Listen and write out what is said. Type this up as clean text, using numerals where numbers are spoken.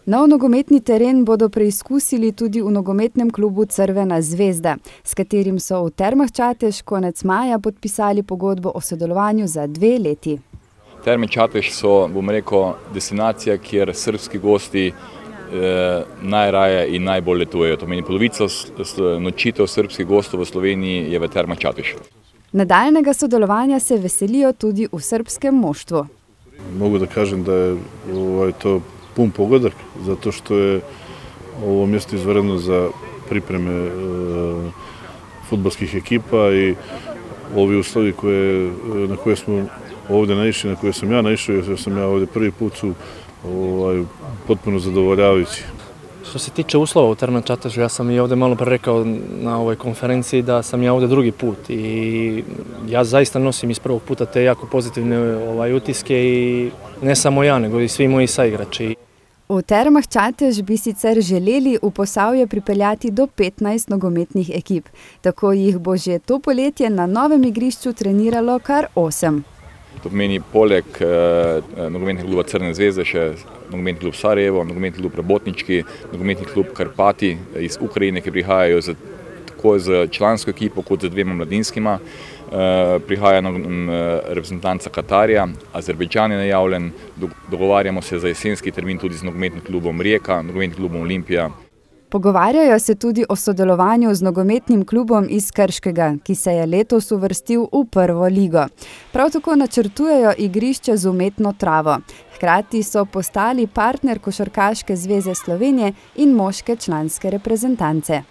Nov nogometni teren bodo preizkusili tudi v nogometnem klubu Crvena zvezda, s katerim so v Termah Čatež konec maja podpisali pogodbo o sodelovanju za 2 leti. Terme Čatež so, bom rekel, destinacija, kjer srbski gosti najraje in najbolj letujejo. To meni polovica nočitev srbskih gostov v Sloveniji je v Termah Čatež. Nadaljnega sodelovanja se veselijo tudi v srbskem moštvu. Mogu da kažem da je to pun pogodak, zato što je ovo mjesto izvanredno za pripreme fudbalskih ekipa i ovi uslovi na koje smo ovdje naišli, na koje sam ja naišao, jer sam ja ovdje prvi put, su potpuno zadovoljavajući. Što se tiče uslova u Termama Čatežu, ja sam i ovdje malo pre rekao na ovoj konferenciji da sam ja ovdje drugi put i ja zaista nosim iz prvog puta te jako pozitivne utiske i ne samo ja, nego i svi moji saigrači. V Termah Čatež bi sicer želeli v Posavje pripeljati do 15 nogometnih ekip. Tako jih bo že to poletje na novem igrišču treniralo kar 8. To pomeni poleg nogometnega kluba Crvene zvezde še nogometni klub Sarajevo, nogometni klub Rabotnički, nogometni klub Karpati iz Ukrajine, ki prihajajo tako z člansko ekipo kot z 2 mladinskima. Prihaja reprezentanca Katarja, Azerbajdžan je najavljen, dogovarjamo se za jesenski termin tudi z nogometnim klubom Rijeka, nogometnim klubom Olimpija. Pogovarjajo se tudi o sodelovanju z nogometnim klubom iz Krškega, ki se je letos uvrstil v prvo ligo. Prav tako načrtujejo igrišče z umetno travo. Hkrati so postali partner Košarkaške zveze Slovenije in moške članske reprezentance.